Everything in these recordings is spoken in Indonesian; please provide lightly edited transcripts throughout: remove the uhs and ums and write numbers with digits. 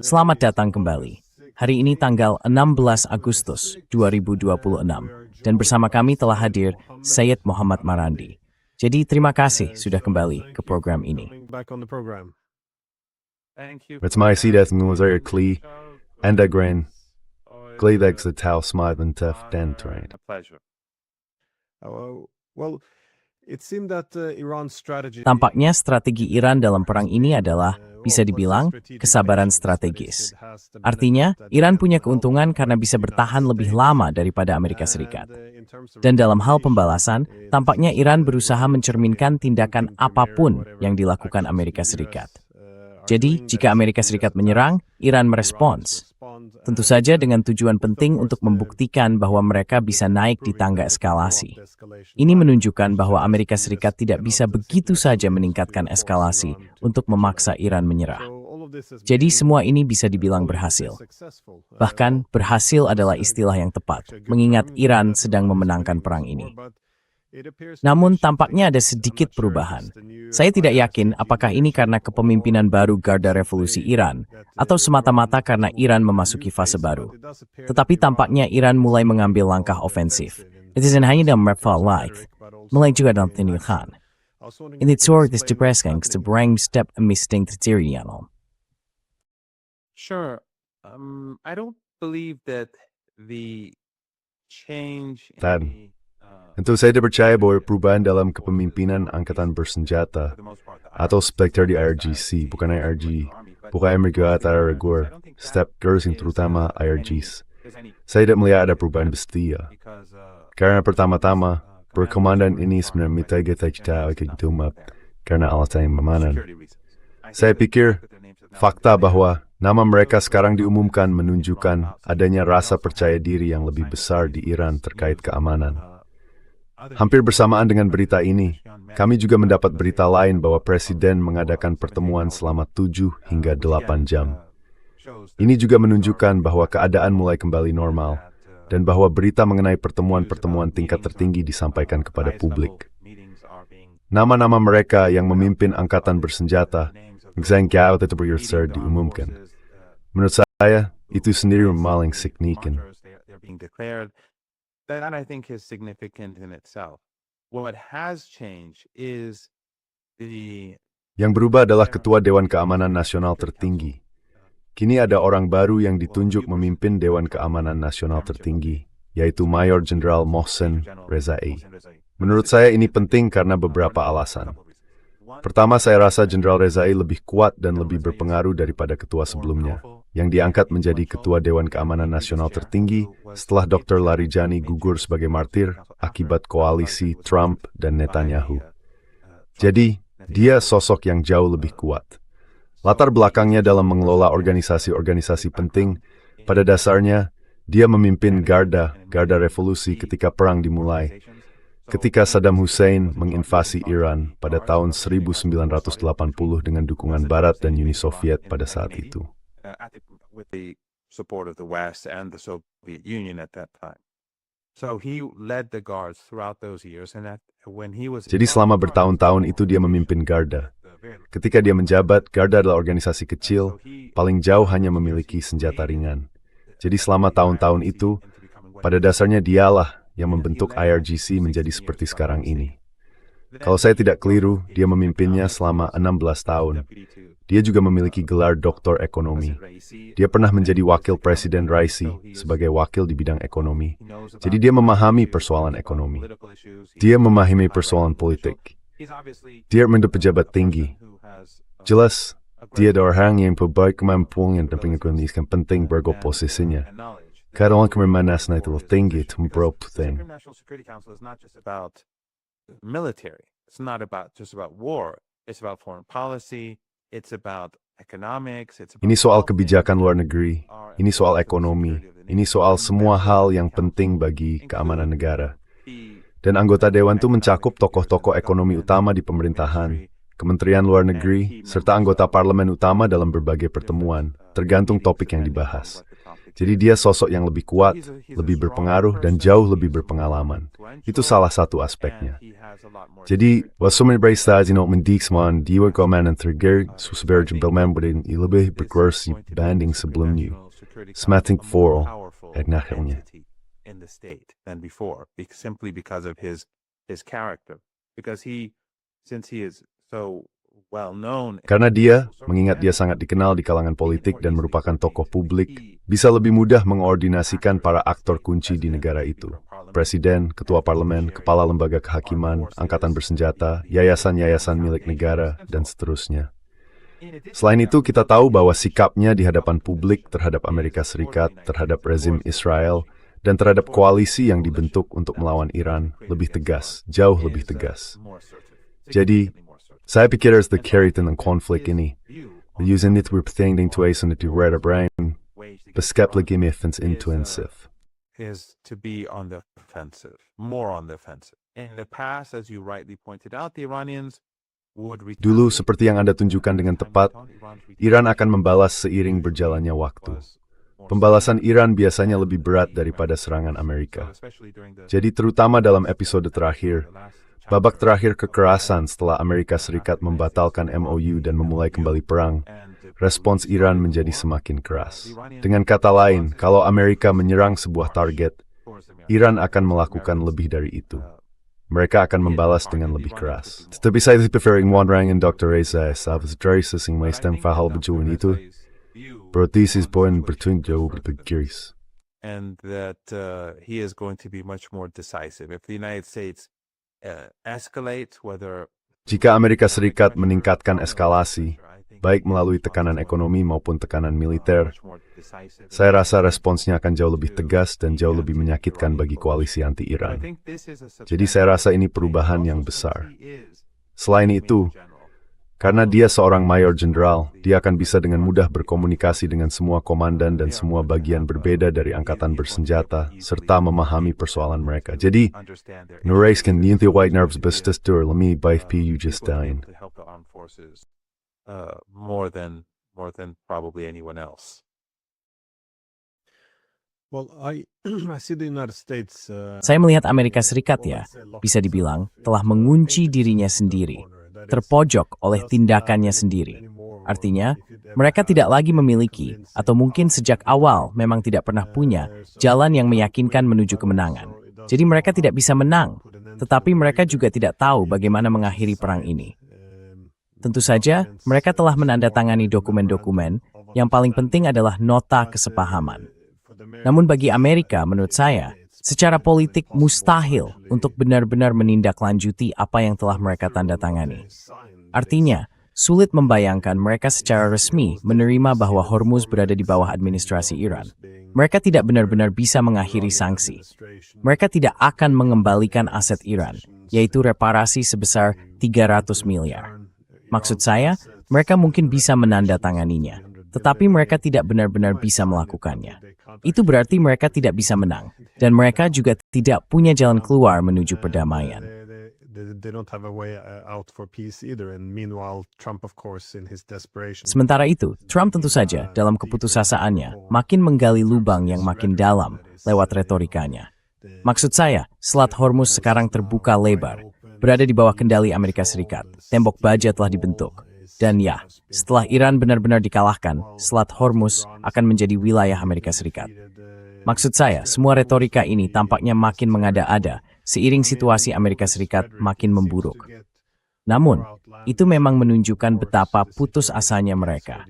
Selamat datang kembali. Hari ini tanggal 16 Agustus 2026 dan bersama kami telah hadir Syed Muhammad Marandi. Jadi terima kasih sudah kembali ke program ini. Met mij zie dat nu zeer kli en de grain gledag de tau smile en tef den train. Tampaknya strategi Iran dalam perang ini adalah, bisa dibilang, kesabaran strategis. Artinya, Iran punya keuntungan karena bisa bertahan lebih lama daripada Amerika Serikat. Dan dalam hal pembalasan, tampaknya Iran berusaha mencerminkan tindakan apapun yang dilakukan Amerika Serikat. Jadi, jika Amerika Serikat menyerang, Iran merespons. Tentu saja dengan tujuan penting untuk membuktikan bahwa mereka bisa naik di tangga eskalasi. Ini menunjukkan bahwa Amerika Serikat tidak bisa begitu saja meningkatkan eskalasi untuk memaksa Iran menyerah. Jadi semua ini bisa dibilang berhasil. Bahkan, berhasil adalah istilah yang tepat, mengingat Iran sedang memenangkan perang ini. Namun tampaknya ada sedikit perubahan. Saya tidak yakin apakah ini karena kepemimpinan baru Garda Revolusi Iran, atau semata-mata karena Iran memasuki fase baru. Tetapi tampaknya Iran mulai mengambil langkah ofensif. Itu hanya dalam mereka like, mulai juga dalam tindakan. Ini suara depresikan seberang step emisting tertirian. Sure. I don't believe that the change Tad. in Tentu saya tidak percaya bahwa perubahan dalam kepemimpinan angkatan bersenjata atau spekter di IRGC, bukan IRG, bukan Amerika atau Regular, step girls yang terutama IRGs. Saya tidak melihat ada perubahan bestia. Karena pertama-tama, berkomandan ini sebenarnya mitega cita kegitumap karena alasan yang memanan. Saya pikir, fakta bahwa nama mereka sekarang diumumkan menunjukkan adanya rasa percaya diri yang lebih besar di Iran terkait keamanan. Hampir bersamaan dengan berita ini, kami juga mendapat berita lain bahwa Presiden mengadakan pertemuan selama 7 hingga 8 jam. Ini juga menunjukkan bahwa keadaan mulai kembali normal, dan bahwa berita mengenai pertemuan-pertemuan tingkat tertinggi disampaikan kepada publik. Nama-nama mereka yang memimpin angkatan bersenjata, diumumkan. Menurut saya, itu sendiri memaling signifikan. That I think is significant in itself. What has changed is Yang berubah adalah Ketua Dewan Keamanan Nasional tertinggi. Kini ada orang baru yang ditunjuk memimpin Dewan Keamanan Nasional tertinggi, yaitu Mayor Jenderal Mohsen Rezai. Menurut saya ini penting karena beberapa alasan. Pertama, saya rasa Jenderal Rezai lebih kuat dan lebih berpengaruh daripada ketua sebelumnya, yang diangkat menjadi Ketua Dewan Keamanan Nasional tertinggi setelah Dr. Larijani gugur sebagai martir akibat koalisi Trump dan Netanyahu. Jadi, dia sosok yang jauh lebih kuat. Latar belakangnya dalam mengelola organisasi-organisasi penting, pada dasarnya, dia memimpin Garda Revolusi ketika perang dimulai, ketika Saddam Hussein menginvasi Iran pada tahun 1980 dengan dukungan Barat dan Uni Soviet pada saat itu. with the support of the West and the Soviet Union at that time. So he led the guards throughout those years, and when he was Jadi selama bertahun-tahun itu dia memimpin Garda. Ketika dia menjabat, Garda adalah organisasi kecil, paling jauh hanya memiliki senjata ringan. Jadi selama tahun-tahun itu, pada dasarnya dialah yang membentuk IRGC menjadi seperti sekarang ini. Kalau saya tidak keliru, dia memimpinnya selama 16 tahun. Dia juga memiliki gelar doktor ekonomi. Dia pernah menjadi wakil Presiden Raisi sebagai wakil di bidang ekonomi. Jadi dia memahami persoalan ekonomi. Dia memahami persoalan politik. Dia menjadi pejabat tinggi. Jelas, dia adalah orang yang berbaik kemampuan dan pengetahuan penting bergo posisinya. Karena kemampuan itu tinggi itu berpenting. military. It's not just about war. It's about foreign policy. It's about economics. Ini soal kebijakan luar negeri. Ini soal ekonomi. Ini soal semua hal yang penting bagi keamanan negara. Dan anggota dewan itu mencakup tokoh-tokoh ekonomi utama di pemerintahan, Kementerian Luar Negeri, serta anggota parlemen utama dalam berbagai pertemuan, tergantung topik yang dibahas. Jadi dia sosok yang lebih kuat, lebih berpengaruh, dan jauh lebih berpengalaman. Itu salah satu aspeknya. Jadi, was som en bra stad inom en diksman, die var kommanden trigger, så seber jembelman worden i lebih berkursi banding sebelumnya. Smatting for nakhilnya. In the state than before, simply because of his character. Because since he is so well known. Karena dia, mengingat dia sangat dikenal di kalangan politik dan merupakan tokoh publik, bisa lebih mudah mengordinasikan para aktor kunci di negara itu. Presiden, ketua parlemen, kepala lembaga kehakiman, angkatan bersenjata, yayasan-yayasan milik negara, dan seterusnya. Selain itu, kita tahu bahwa sikapnya di hadapan publik terhadap Amerika Serikat, terhadap rezim Israel, dan terhadap koalisi yang dibentuk untuk melawan Iran lebih tegas, jauh lebih tegas. Jadi, saya pikir the carry tentang konflik ini, using it berpenging tuasan itu rada brain, beskeplik intensif. Is to be on the offensive, more on the offensive. In the past, as you rightly pointed out, the Iranians would Dulu, seperti yang Anda tunjukkan dengan tepat, Iran akan membalas seiring berjalannya waktu. Pembalasan Iran biasanya lebih berat daripada serangan Amerika. Jadi terutama dalam episode terakhir, babak terakhir kekerasan setelah Amerika Serikat membatalkan MOU dan memulai kembali perang, respons Iran menjadi semakin keras. Dengan kata lain, kalau Amerika menyerang sebuah target, Iran akan melakukan lebih dari itu. Mereka akan membalas dengan lebih keras. Tetapi saya prefer Wandering and Dr. Reza, sahabat dari sesing maistem fahal bejuan itu, Protesis poin bertunjuk jauh bergiris. And that he is going to be much more decisive. If the United States escalates, whether jika Amerika Serikat meningkatkan eskalasi, baik melalui tekanan ekonomi maupun tekanan militer, saya rasa responsnya akan jauh lebih tegas dan jauh lebih menyakitkan bagi koalisi anti-Iran. Jadi saya rasa ini perubahan yang besar. Selain itu, karena dia seorang mayor jenderal, dia akan bisa dengan mudah berkomunikasi dengan semua komandan dan semua bagian berbeda dari angkatan bersenjata, serta memahami persoalan mereka. Jadi, nureiskan niente white nerves bestistur lemi baif pu justain. More than probably anyone else. Well, I see the United States. Saya melihat Amerika Serikat ya, bisa dibilang, telah mengunci dirinya sendiri, terpojok oleh tindakannya sendiri. Artinya, mereka tidak lagi memiliki, atau mungkin sejak awal memang tidak pernah punya, jalan yang meyakinkan menuju kemenangan. Jadi mereka tidak bisa menang, tetapi mereka juga tidak tahu bagaimana mengakhiri perang ini. Tentu saja, mereka telah menandatangani dokumen-dokumen, yang paling penting adalah nota kesepahaman. Namun bagi Amerika, menurut saya, secara politik mustahil untuk benar-benar menindaklanjuti apa yang telah mereka tandatangani. Artinya, sulit membayangkan mereka secara resmi menerima bahwa Hormuz berada di bawah administrasi Iran. Mereka tidak benar-benar bisa mengakhiri sanksi. Mereka tidak akan mengembalikan aset Iran, yaitu reparasi sebesar 300 miliar. Maksud saya, mereka mungkin bisa menandatanganinya, tetapi mereka tidak benar-benar bisa melakukannya. Itu berarti mereka tidak bisa menang, dan mereka juga tidak punya jalan keluar menuju perdamaian. Sementara itu, Trump tentu saja dalam keputusasaannya makin menggali lubang yang makin dalam lewat retorikanya. Maksud saya, Selat Hormuz sekarang terbuka lebar, berada di bawah kendali Amerika Serikat. Tembok baja telah dibentuk. Dan ya, setelah Iran benar-benar dikalahkan, Selat Hormuz akan menjadi wilayah Amerika Serikat. Maksud saya, semua retorika ini tampaknya makin mengada-ada seiring situasi Amerika Serikat makin memburuk. Namun, itu memang menunjukkan betapa putus asanya mereka.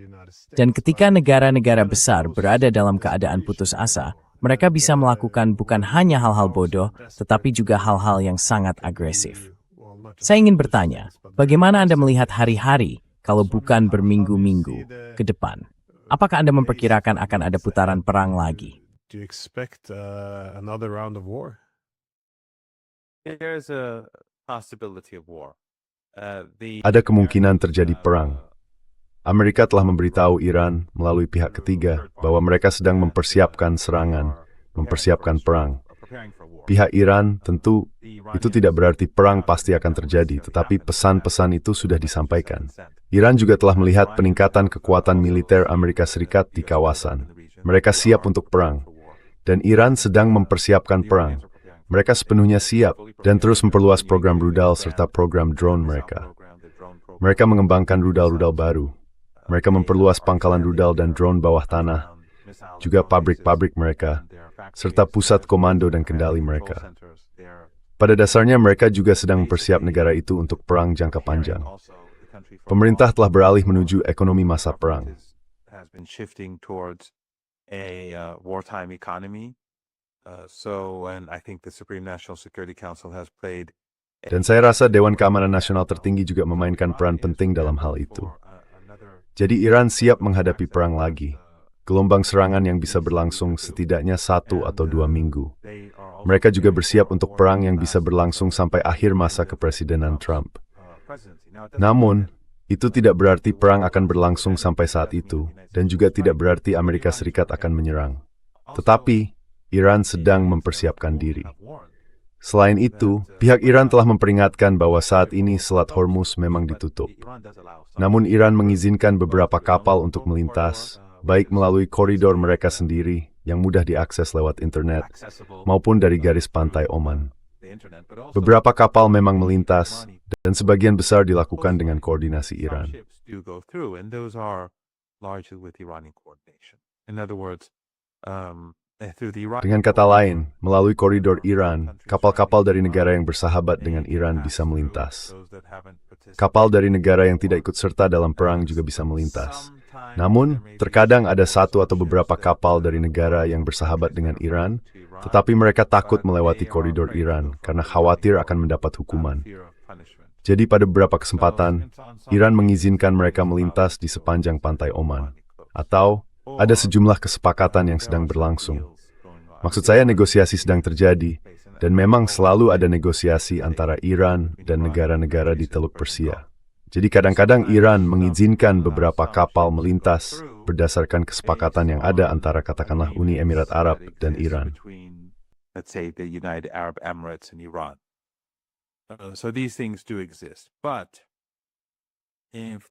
Dan ketika negara-negara besar berada dalam keadaan putus asa, mereka bisa melakukan bukan hanya hal-hal bodoh, tetapi juga hal-hal yang sangat agresif. Saya ingin bertanya, bagaimana Anda melihat hari-hari kalau bukan berminggu-minggu ke depan? Apakah Anda memperkirakan akan ada putaran perang lagi? Do you expect another round of war? There is a possibility of war. Ada kemungkinan terjadi perang. Amerika telah memberitahu Iran melalui pihak ketiga bahwa mereka sedang mempersiapkan serangan, mempersiapkan perang. Pihak Iran tentu itu tidak berarti perang pasti akan terjadi, tetapi pesan-pesan itu sudah disampaikan. Iran juga telah melihat peningkatan kekuatan militer Amerika Serikat di kawasan. Mereka siap untuk perang. Dan Iran sedang mempersiapkan perang. Mereka sepenuhnya siap dan terus memperluas program rudal serta program drone mereka. Mereka mengembangkan rudal-rudal baru. Mereka memperluas pangkalan rudal dan drone bawah tanah, juga pabrik-pabrik mereka, serta pusat komando dan kendali mereka. Pada dasarnya mereka juga sedang mempersiap negara itu untuk perang jangka panjang. Pemerintah telah beralih menuju ekonomi masa perang. Dan saya rasa Dewan Keamanan Nasional tertinggi juga memainkan peran penting dalam hal itu. Jadi Iran siap menghadapi perang lagi. Gelombang serangan yang bisa berlangsung setidaknya 1 atau 2 minggu. Mereka juga bersiap untuk perang yang bisa berlangsung sampai akhir masa kepresidenan Trump. Namun, itu tidak berarti perang akan berlangsung sampai saat itu, dan juga tidak berarti Amerika Serikat akan menyerang. Tetapi, Iran sedang mempersiapkan diri. Selain itu, pihak Iran telah memperingatkan bahwa saat ini Selat Hormuz memang ditutup. Namun Iran mengizinkan beberapa kapal untuk melintas, baik melalui koridor mereka sendiri yang mudah diakses lewat internet, maupun dari garis pantai Oman. Beberapa kapal memang melintas, dan sebagian besar dilakukan dengan koordinasi Iran. Dengan kata lain, melalui koridor Iran, kapal-kapal dari negara yang bersahabat dengan Iran bisa melintas. Kapal dari negara yang tidak ikut serta dalam perang juga bisa melintas. Namun, terkadang ada satu atau beberapa kapal dari negara yang bersahabat dengan Iran, tetapi mereka takut melewati koridor Iran karena khawatir akan mendapat hukuman. Jadi pada beberapa kesempatan, Iran mengizinkan mereka melintas di sepanjang pantai Oman. Atau, ada sejumlah kesepakatan yang sedang berlangsung. Maksud saya negosiasi sedang terjadi, dan memang selalu ada negosiasi antara Iran dan negara-negara di Teluk Persia. Jadi kadang-kadang Iran mengizinkan beberapa kapal melintas berdasarkan kesepakatan yang ada antara katakanlah Uni Emirat Arab dan Iran.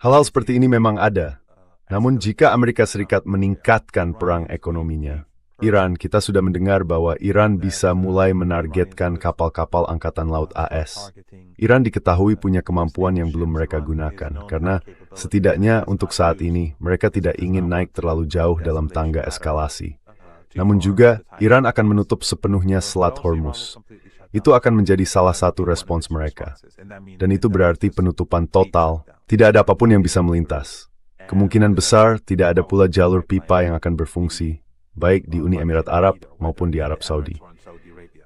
Hal-hal seperti ini memang ada. Namun jika Amerika Serikat meningkatkan perang ekonominya, Iran, kita sudah mendengar bahwa Iran bisa mulai menargetkan kapal-kapal Angkatan Laut AS. Iran diketahui punya kemampuan yang belum mereka gunakan, karena setidaknya untuk saat ini, mereka tidak ingin naik terlalu jauh dalam tangga eskalasi. Namun juga, Iran akan menutup sepenuhnya Selat Hormuz. Itu akan menjadi salah satu respons mereka. Dan itu berarti penutupan total, tidak ada apapun yang bisa melintas. Kemungkinan besar tidak ada pula jalur pipa yang akan berfungsi, baik di Uni Emirat Arab maupun di Arab Saudi.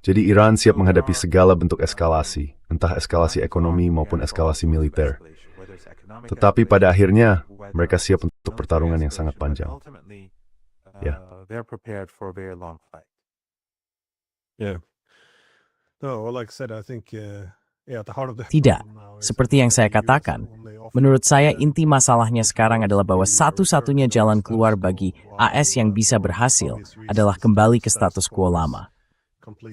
Jadi Iran siap menghadapi segala bentuk eskalasi, entah eskalasi ekonomi maupun eskalasi militer. Tetapi pada akhirnya, mereka siap untuk pertarungan yang sangat panjang. Ya. Tidak, seperti yang saya katakan. Menurut saya, inti masalahnya sekarang adalah bahwa satu-satunya jalan keluar bagi AS yang bisa berhasil adalah kembali ke status quo lama.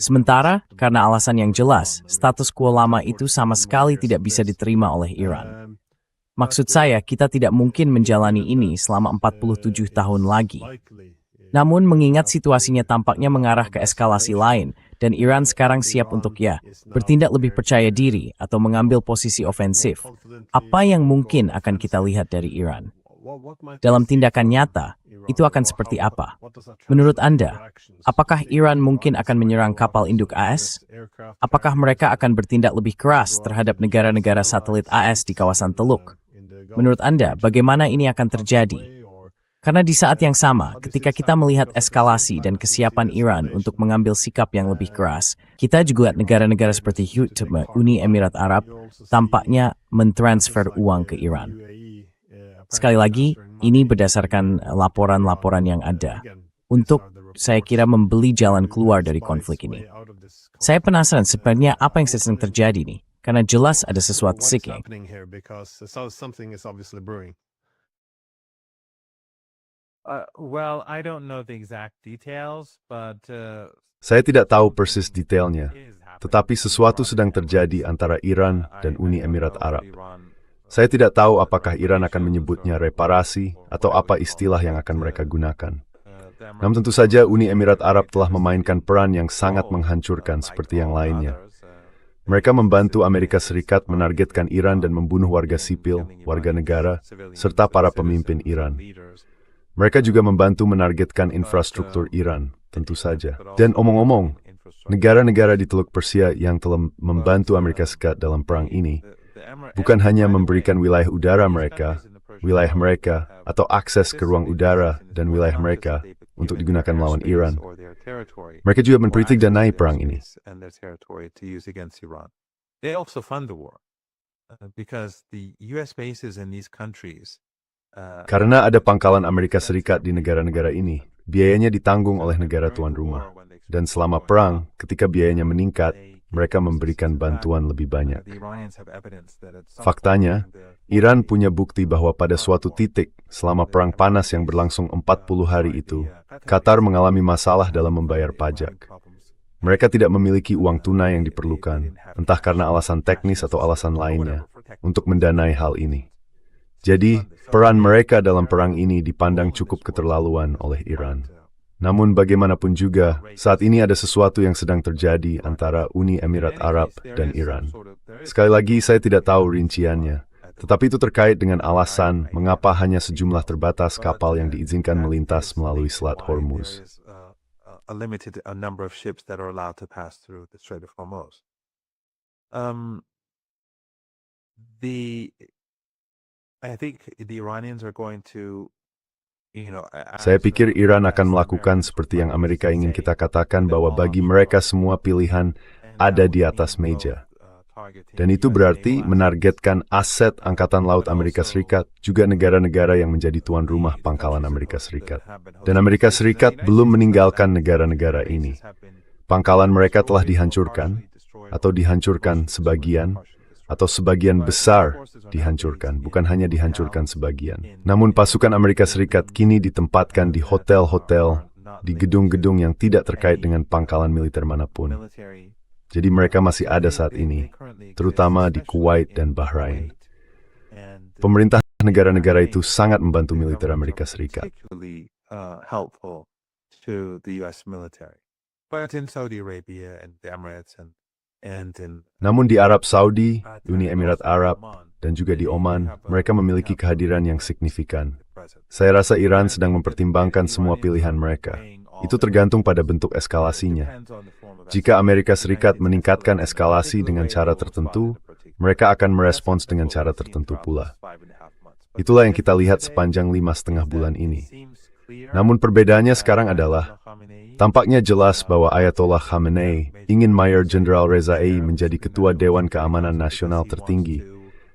Sementara, karena alasan yang jelas, status quo lama itu sama sekali tidak bisa diterima oleh Iran. Maksud saya, kita tidak mungkin menjalani ini selama 47 tahun lagi. Namun mengingat situasinya tampaknya mengarah ke eskalasi lain, dan Iran sekarang siap untuk bertindak lebih percaya diri atau mengambil posisi ofensif, apa yang mungkin akan kita lihat dari Iran? Dalam tindakan nyata, itu akan seperti apa? Menurut Anda, apakah Iran mungkin akan menyerang kapal induk AS? Apakah mereka akan bertindak lebih keras terhadap negara-negara satelit AS di kawasan Teluk? Menurut Anda, bagaimana ini akan terjadi? Karena di saat yang sama, ketika kita melihat eskalasi dan kesiapan Iran untuk mengambil sikap yang lebih keras, kita juga lihat negara-negara seperti Uni Emirat Arab tampaknya mentransfer uang ke Iran. Sekali lagi, ini berdasarkan laporan-laporan yang ada, untuk saya kira membeli jalan keluar dari konflik ini. Saya penasaran sebenarnya apa yang sedang terjadi nih, karena jelas ada sesuatu siking. Saya tidak tahu persis detailnya, tetapi sesuatu sedang terjadi antara Iran dan Uni Emirat Arab. Saya tidak tahu apakah Iran akan menyebutnya reparasi atau apa istilah yang akan mereka gunakan. Namun tentu saja Uni Emirat Arab telah memainkan peran yang sangat menghancurkan seperti yang lainnya. Mereka membantu Amerika Serikat menargetkan Iran dan membunuh warga sipil, warga negara, serta para pemimpin Iran. Mereka juga membantu menargetkan infrastruktur Iran, tentu saja. Dan omong-omong, negara-negara di Teluk Persia yang telah membantu Amerika Serikat dalam perang ini, bukan hanya memberikan wilayah udara mereka, atau akses ke ruang udara dan wilayah mereka untuk digunakan melawan Iran. Mereka juga memperitik danai perang ini. They also fund the war because the US bases in these countries. Karena ada pangkalan Amerika Serikat di negara-negara ini, biayanya ditanggung oleh negara tuan rumah. Dan selama perang, ketika biayanya meningkat, mereka memberikan bantuan lebih banyak. Faktanya, Iran punya bukti bahwa pada suatu titik, selama perang panas yang berlangsung 40 hari itu, Qatar mengalami masalah dalam membayar pajak. Mereka tidak memiliki uang tunai yang diperlukan, entah karena alasan teknis atau alasan lainnya, untuk mendanai hal ini. Jadi, peran mereka dalam perang ini dipandang cukup keterlaluan oleh Iran. Namun bagaimanapun juga, saat ini ada sesuatu yang sedang terjadi antara Uni Emirat Arab dan Iran. Sekali lagi, saya tidak tahu rinciannya, tetapi itu terkait dengan alasan mengapa hanya sejumlah terbatas kapal yang diizinkan melintas melalui Selat Hormuz. A limited number of ships that are allowed to pass through the Strait of Hormuz. I think the Iranians are going to, Saya pikir Iran akan melakukan seperti yang Amerika ingin kita katakan, bahwa bagi mereka semua pilihan ada di atas meja. Dan itu berarti menargetkan aset Angkatan Laut Amerika Serikat, juga negara-negara yang menjadi tuan rumah pangkalan Amerika Serikat. Dan Amerika Serikat belum meninggalkan negara-negara ini. Pangkalan mereka telah dihancurkan, atau dihancurkan sebagian, atau sebagian besar dihancurkan, bukan hanya dihancurkan sebagian. Namun pasukan Amerika Serikat kini ditempatkan di hotel-hotel, di gedung-gedung yang tidak terkait dengan pangkalan militer manapun. Jadi mereka masih ada saat ini, terutama di Kuwait dan Bahrain. Pemerintah negara-negara itu sangat membantu militer Amerika Serikat. Namun di Arab Saudi, Uni Emirat Arab, dan juga di Oman, mereka memiliki kehadiran yang signifikan. Saya rasa Iran sedang mempertimbangkan semua pilihan mereka. Itu tergantung pada bentuk eskalasinya. Jika Amerika Serikat meningkatkan eskalasi dengan cara tertentu, mereka akan merespons dengan cara tertentu pula. Itulah yang kita lihat sepanjang 5,5 bulan ini. Namun perbedaannya sekarang adalah, tampaknya jelas bahwa Ayatollah Khamenei ingin Mayor Jenderal Rezai menjadi Ketua Dewan Keamanan Nasional tertinggi,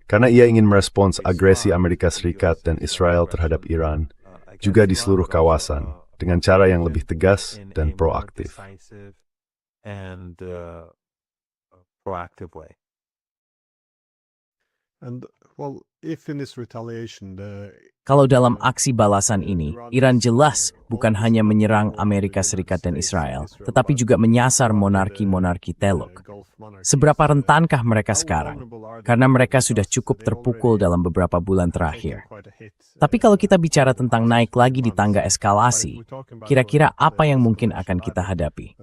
karena ia ingin merespons agresi Amerika Serikat dan Israel terhadap Iran, juga di seluruh kawasan, dengan cara yang lebih tegas dan proaktif. Kalau dalam aksi balasan ini, Iran jelas bukan hanya menyerang Amerika Serikat dan Israel, tetapi juga menyasar monarki-monarki Teluk. Seberapa rentankah mereka sekarang? Karena mereka sudah cukup terpukul dalam beberapa bulan terakhir. Tapi kalau kita bicara tentang naik lagi di tangga eskalasi, kira-kira apa yang mungkin akan kita hadapi?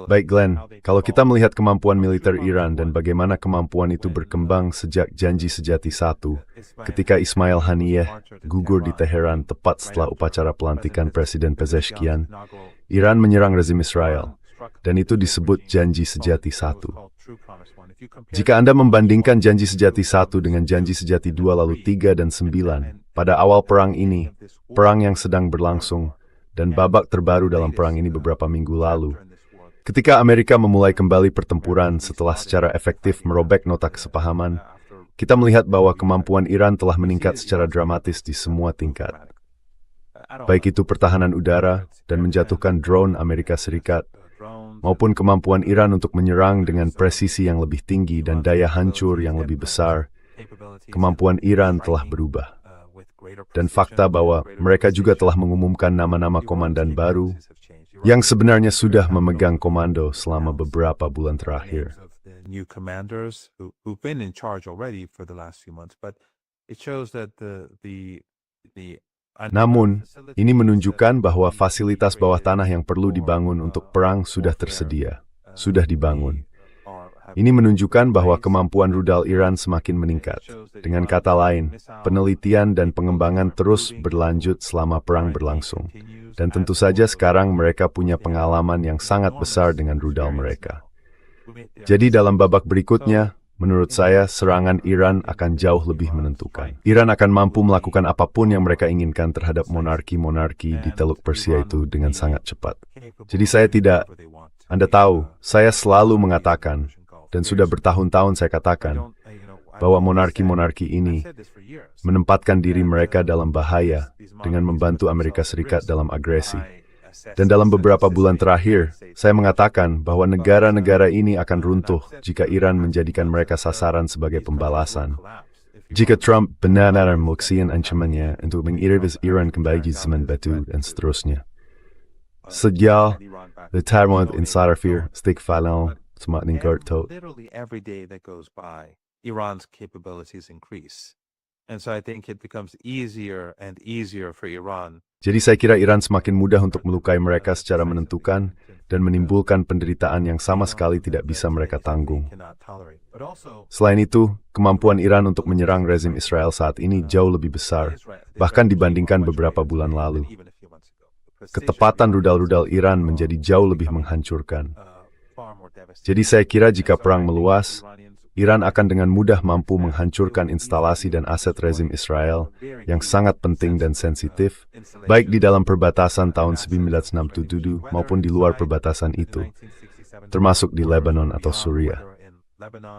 Baik Glenn, kalau kita melihat kemampuan militer Iran dan bagaimana kemampuan itu berkembang sejak Janji Sejati 1, ketika Ismail Haniyeh gugur di Teheran tepat setelah upacara pelantikan Presiden Pezeshkian, Iran menyerang rezim Israel, dan itu disebut Janji Sejati 1. Jika Anda membandingkan Janji Sejati 1 dengan Janji Sejati 2 lalu 3 dan 9, pada awal perang ini, perang yang sedang berlangsung, dan babak terbaru dalam perang ini beberapa minggu lalu. Ketika Amerika memulai kembali pertempuran setelah secara efektif merobek nota kesepahaman, kita melihat bahwa kemampuan Iran telah meningkat secara dramatis di semua tingkat. Baik itu pertahanan udara dan menjatuhkan drone Amerika Serikat, maupun kemampuan Iran untuk menyerang dengan presisi yang lebih tinggi dan daya hancur yang lebih besar, kemampuan Iran telah berubah. Dan fakta bahwa mereka juga telah mengumumkan nama-nama komandan baru yang sebenarnya sudah memegang komando selama beberapa bulan terakhir. new commanders who've been in charge already for the last few months, but it shows that the Namun, ini menunjukkan bahwa fasilitas bawah tanah yang perlu dibangun untuk perang sudah tersedia, sudah dibangun. Ini menunjukkan bahwa kemampuan rudal Iran semakin meningkat. Dengan kata lain, penelitian dan pengembangan terus berlanjut selama perang berlangsung. Dan tentu saja sekarang mereka punya pengalaman yang sangat besar dengan rudal mereka. Jadi dalam babak berikutnya, menurut saya serangan Iran akan jauh lebih menentukan. Iran akan mampu melakukan apapun yang mereka inginkan terhadap monarki-monarki di Teluk Persia itu dengan sangat cepat. Jadi Anda tahu, saya selalu mengatakan, dan sudah bertahun-tahun saya katakan, bahwa monarki-monarki ini menempatkan diri mereka dalam bahaya dengan membantu Amerika Serikat dalam agresi. Dan dalam beberapa bulan terakhir, saya mengatakan bahwa negara-negara ini akan runtuh jika Iran menjadikan mereka sasaran sebagai pembalasan. Jika Trump benar-benar melaksanakan ancamannya untuk mengiris Iran kembali di zaman batu dan seterusnya. Sejauh, the Taiwan insider fear, stick final, semakin gertot. Literally every day that goes by, Iran's capabilities increase. And so I think it becomes easier and easier for Iran. Jadi saya kira Iran semakin mudah untuk melukai mereka secara menentukan dan menimbulkan penderitaan yang sama sekali tidak bisa mereka tanggung. Selain itu, kemampuan Iran untuk menyerang rezim Israel saat ini jauh lebih besar, bahkan dibandingkan beberapa bulan lalu. Ketepatan rudal-rudal Iran menjadi jauh lebih menghancurkan. Jadi saya kira jika perang meluas, Iran akan dengan mudah mampu menghancurkan instalasi dan aset rezim Israel yang sangat penting dan sensitif, baik di dalam perbatasan tahun 1967 maupun di luar perbatasan itu, termasuk di Lebanon atau Suriah.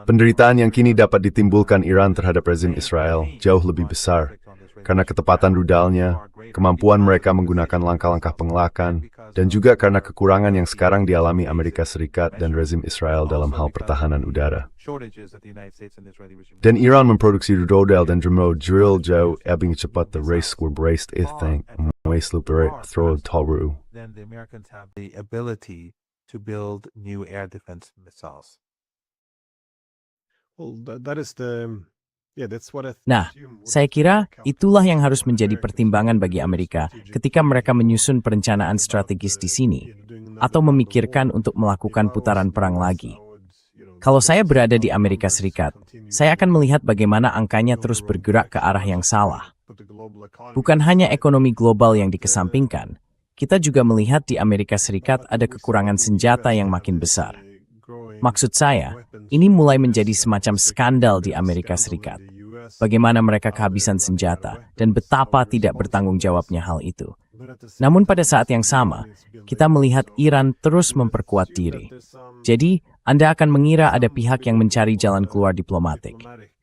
Penderitaan yang kini dapat ditimbulkan Iran terhadap rezim Israel jauh lebih besar, karena ketepatan rudalnya, kemampuan mereka menggunakan langkah-langkah pengelakan, dan juga karena kekurangan yang sekarang dialami Amerika Serikat dan rezim Israel dalam hal pertahanan udara. Dan Iran memproduksi rudal dan drill jauh lebih cepat the race were braced tank throw Tauru. Then the Americans have the ability to build new air defense missiles. Well, that is the that's what I Nah, saya kira itulah yang harus menjadi pertimbangan bagi Amerika ketika mereka menyusun perencanaan strategis di sini, atau memikirkan untuk melakukan putaran perang lagi. Kalau saya berada di Amerika Serikat, saya akan melihat bagaimana angkanya terus bergerak ke arah yang salah. Bukan hanya ekonomi global yang dikesampingkan, kita juga melihat di Amerika Serikat ada kekurangan senjata yang makin besar. Maksud saya, ini mulai menjadi semacam skandal di Amerika Serikat. Bagaimana mereka kehabisan senjata dan betapa tidak bertanggung jawabnya hal itu. Namun pada saat yang sama, kita melihat Iran terus memperkuat diri. Jadi, Anda akan mengira ada pihak yang mencari jalan keluar diplomatik.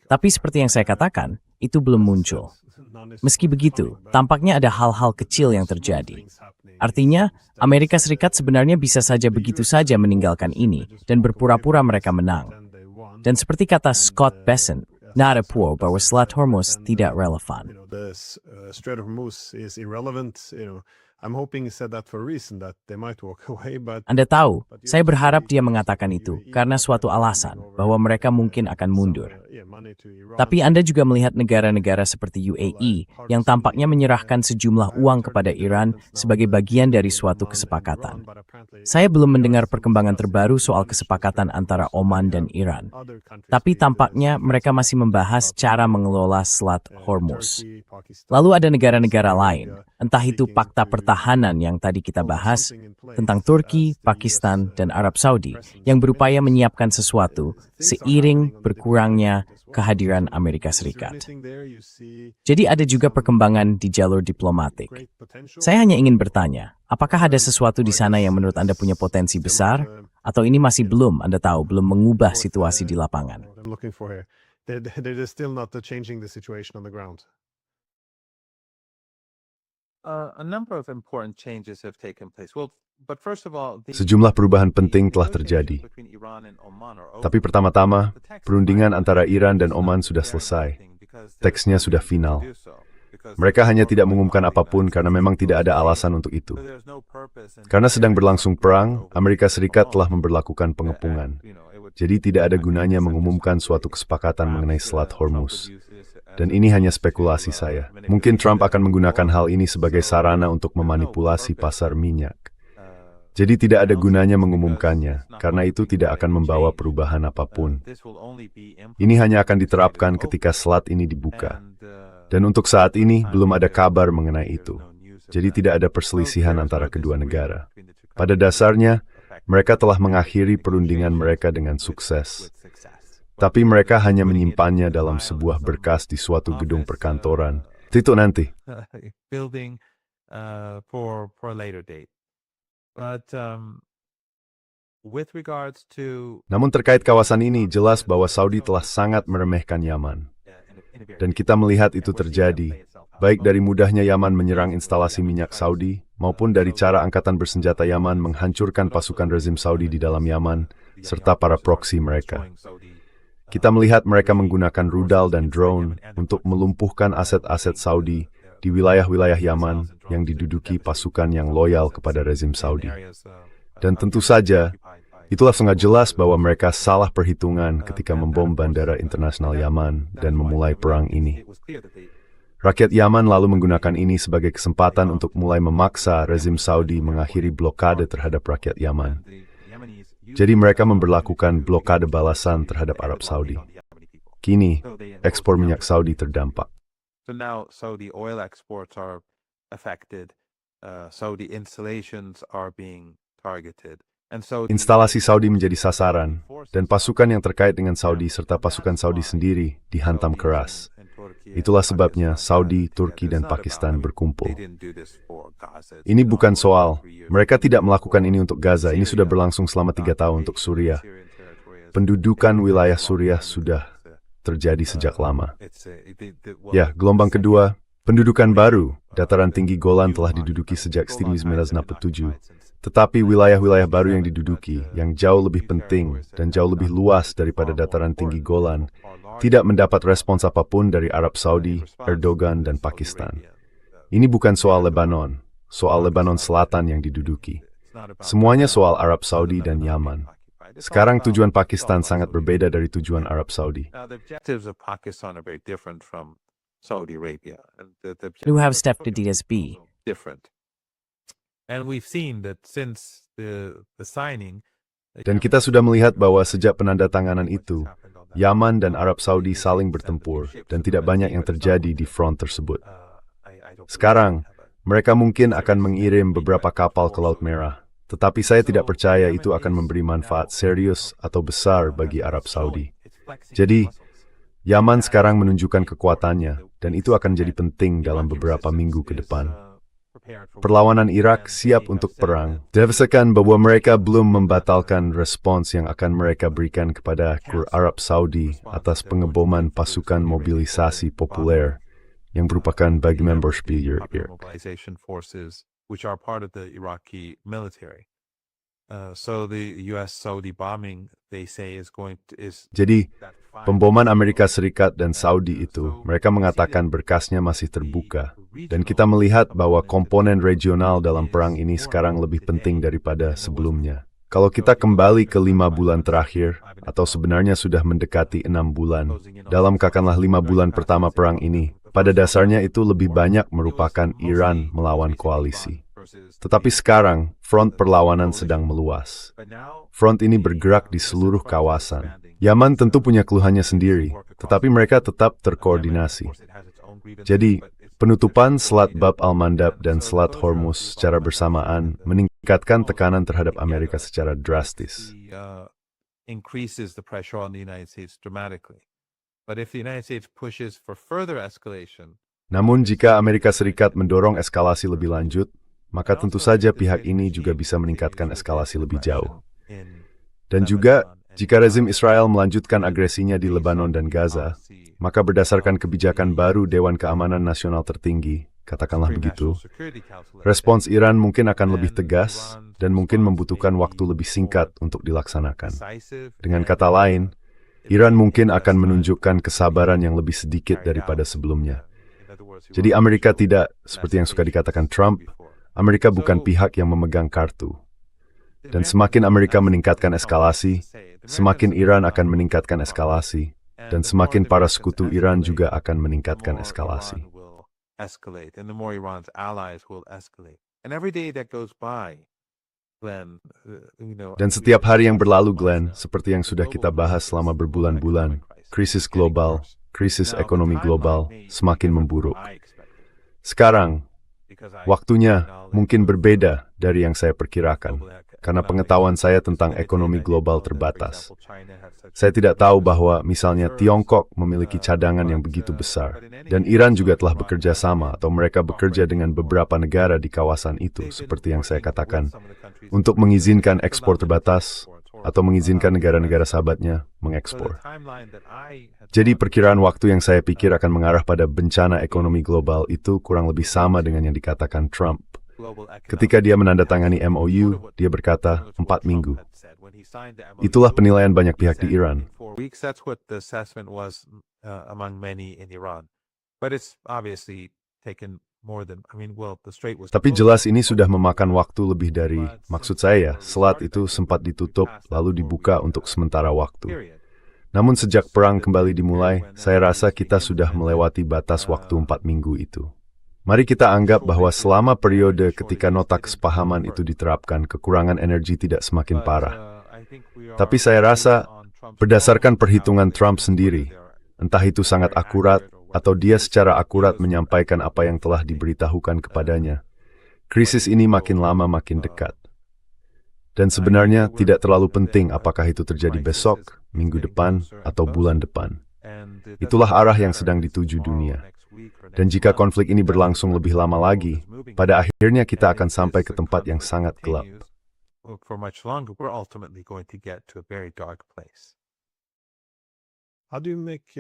Tapi seperti yang saya katakan, itu belum muncul. Meski begitu, tampaknya ada hal-hal kecil yang terjadi. Artinya, Amerika Serikat sebenarnya bisa saja begitu saja meninggalkan ini dan berpura-pura mereka menang. Dan seperti kata Scott Bessent, nada pur bahwa Selat Hormuz tidak relevan. The Strait of Hormuz is irrelevant. I'm hoping he said that for a reason that they might walk away, but Anda tahu, saya berharap dia mengatakan itu karena suatu alasan bahwa mereka mungkin akan mundur. Tapi Anda juga melihat negara-negara seperti UAE yang tampaknya menyerahkan sejumlah uang kepada Iran sebagai bagian dari suatu kesepakatan. Saya belum mendengar perkembangan terbaru soal kesepakatan antara Oman dan Iran. Tapi tampaknya mereka masih membahas cara mengelola Selat Hormuz. Lalu ada negara-negara lain, entah itu fakta pertahanan yang tadi kita bahas, tentang Turki, Pakistan, dan Arab Saudi, yang berupaya menyiapkan sesuatu seiring berkurangnya kehadiran Amerika Serikat. Jadi ada juga perkembangan di jalur diplomatik. Saya hanya ingin bertanya, apakah ada sesuatu di sana yang menurut Anda punya potensi besar? Atau ini masih belum, Anda tahu, belum mengubah situasi di lapangan? they're still not changing the situation on the ground. A number of important changes have taken place. Well, but first of all, Sejumlah perubahan penting telah terjadi. between Iran and Oman are over. Tapi pertama-tama, perundingan antara Iran dan Oman sudah selesai. Teksnya sudah final. Mereka hanya tidak mengumumkan apapun karena memang tidak ada alasan untuk itu. Karena sedang berlangsung perang, Amerika Serikat telah memberlakukan pengepungan. Jadi tidak ada gunanya mengumumkan suatu kesepakatan mengenai Selat Hormuz. Dan ini hanya spekulasi saya. Mungkin Trump akan menggunakan hal ini sebagai sarana untuk memanipulasi pasar minyak. Jadi tidak ada gunanya mengumumkannya, karena itu tidak akan membawa perubahan apapun. Ini hanya akan diterapkan ketika selat ini dibuka. Dan untuk saat ini, belum ada kabar mengenai itu. Jadi tidak ada perselisihan antara kedua negara. Pada dasarnya, mereka telah mengakhiri perundingan mereka dengan sukses. Tapi mereka hanya menyimpannya dalam sebuah berkas di suatu gedung perkantoran. Itu nanti. Building for a later date. But with regards to Namun terkait kawasan ini, jelas bahwa Saudi telah sangat meremehkan Yaman. Dan kita melihat itu terjadi, baik dari mudahnya Yaman menyerang instalasi minyak Saudi, maupun dari cara Angkatan Bersenjata Yaman menghancurkan pasukan rezim Saudi di dalam Yaman, serta para proksi mereka. Kita melihat mereka menggunakan rudal dan drone untuk melumpuhkan aset-aset Saudi di wilayah-wilayah Yaman yang diduduki pasukan yang loyal kepada rezim Saudi. Dan tentu saja, itulah sangat jelas bahwa mereka salah perhitungan ketika membom bandara internasional Yaman dan memulai perang ini. Rakyat Yaman lalu menggunakan ini sebagai kesempatan untuk mulai memaksa rezim Saudi mengakhiri blokade terhadap rakyat Yaman. Jadi mereka memberlakukan blokade balasan terhadap Arab Saudi. Kini, ekspor minyak Saudi terdampak. So now Saudi oil exports are affected. Saudi installations are being targeted. And so Instalasi Saudi menjadi sasaran, dan pasukan yang terkait dengan Saudi serta pasukan Saudi sendiri dihantam keras. Itulah sebabnya Saudi, Turki, dan Pakistan berkumpul. Ini bukan soal, mereka tidak melakukan ini untuk Gaza, ini sudah berlangsung selama 3 tahun untuk Suriah. Pendudukan wilayah Suriah sudah terjadi sejak lama. Ya, gelombang kedua, pendudukan baru, dataran tinggi Golan telah diduduki sejak 1967. Tetapi wilayah-wilayah baru yang diduduki, yang jauh lebih penting dan jauh lebih luas daripada dataran tinggi Golan, tidak mendapat respons apapun dari Arab Saudi, Erdogan, dan Pakistan. Ini bukan soal Lebanon, soal Lebanon Selatan yang diduduki. Semuanya soal Arab Saudi dan Yaman. Sekarang tujuan Pakistan sangat berbeda dari tujuan Arab Saudi. Now the objectives of Pakistan are very different from Saudi Arabia. And the Du have objectives stepped of to DSB. different. And we've seen that since the signing. Dan kita sudah melihat bahwa sejak penandatanganan itu, Yaman dan Arab Saudi saling bertempur dan tidak banyak yang terjadi di front tersebut. Sekarang, mereka mungkin akan mengirim beberapa kapal ke Laut Merah. Tetapi saya tidak percaya itu akan memberi manfaat serius atau besar bagi Arab Saudi. Jadi, Yaman sekarang menunjukkan kekuatannya, dan itu akan jadi penting dalam beberapa minggu ke depan. Perlawanan Irak siap untuk perang. Dirasakan bahwa mereka belum membatalkan respons yang akan mereka berikan kepada Kur Arab Saudi atas pengeboman pasukan mobilisasi populer yang merupakan bagian membership Irak. Mobilization forces, which are part of the Iraqi military. So the U.S.-Saudi bombing, they say, Jadi, pemboman Amerika Serikat dan Saudi itu, mereka mengatakan berkasnya masih terbuka. Dan kita melihat bahwa komponen regional dalam perang ini sekarang lebih penting daripada sebelumnya. Kalau kita kembali ke 5 bulan terakhir, atau sebenarnya sudah mendekati 6 bulan, dalam katakanlah 5 bulan pertama perang ini, pada dasarnya itu lebih banyak merupakan Iran melawan koalisi. Tetapi sekarang, front perlawanan sedang meluas. Front ini bergerak di seluruh kawasan. Yaman tentu punya keluhannya sendiri, tetapi mereka tetap terkoordinasi. Jadi, penutupan Selat Bab al-Mandab dan Selat Hormuz secara bersamaan meningkatkan tekanan terhadap Amerika secara drastis. Increases the pressure on the United States dramatically. But if the United States pushes for further escalation, namun jika Amerika Serikat mendorong eskalasi lebih lanjut, maka tentu saja pihak ini juga bisa meningkatkan eskalasi lebih jauh. Dan juga, jika rezim Israel melanjutkan agresinya di Lebanon dan Gaza, maka berdasarkan kebijakan baru Dewan Keamanan Nasional tertinggi, katakanlah begitu, respons Iran mungkin akan lebih tegas dan mungkin membutuhkan waktu lebih singkat untuk dilaksanakan. Dengan kata lain, Iran mungkin akan menunjukkan kesabaran yang lebih sedikit daripada sebelumnya. Jadi Amerika tidak, seperti yang suka dikatakan Trump, Amerika bukan pihak yang memegang kartu. Dan semakin Amerika meningkatkan eskalasi, semakin Iran akan meningkatkan eskalasi, dan semakin para sekutu Iran juga akan meningkatkan eskalasi. Escalate, and the more Iran's allies will escalate. And every day that goes by, Glenn, Dan setiap hari yang berlalu, Glenn, seperti yang sudah kita bahas selama berbulan-bulan, krisis global, krisis ekonomi global semakin memburuk. Sekarang, waktunya mungkin berbeda dari yang saya perkirakan, karena pengetahuan saya tentang ekonomi global terbatas. Saya tidak tahu bahwa misalnya Tiongkok memiliki cadangan yang begitu besar, dan Iran juga telah bekerja sama atau mereka bekerja dengan beberapa negara di kawasan itu, seperti yang saya katakan, untuk mengizinkan ekspor terbatas atau mengizinkan negara-negara sahabatnya mengekspor. Jadi perkiraan waktu yang saya pikir akan mengarah pada bencana ekonomi global itu kurang lebih sama dengan yang dikatakan Trump. Ketika dia menandatangani MOU, dia berkata 4 minggu. Itulah penilaian banyak pihak di Iran. That's what the assessment was among many in Iran. But it's obviously taken more than, the Strait was. Tapi jelas ini sudah memakan waktu lebih dari, maksud saya, selat itu sempat ditutup lalu dibuka untuk sementara waktu. Namun sejak perang kembali dimulai, saya rasa kita sudah melewati batas waktu 4 minggu itu. Mari kita anggap bahwa selama periode ketika nota kesepahaman itu diterapkan, kekurangan energi tidak semakin parah. Tapi saya rasa, berdasarkan perhitungan Trump sendiri, entah itu sangat akurat, atau dia secara akurat menyampaikan apa yang telah diberitahukan kepadanya, krisis ini makin lama makin dekat. Dan sebenarnya tidak terlalu penting apakah itu terjadi besok, minggu depan, atau bulan depan. Itulah arah yang sedang dituju dunia. Dan jika konflik ini berlangsung lebih lama lagi, pada akhirnya kita akan sampai ke tempat yang sangat gelap. For much longer, we're ultimately going to get to a very dark place. How do you make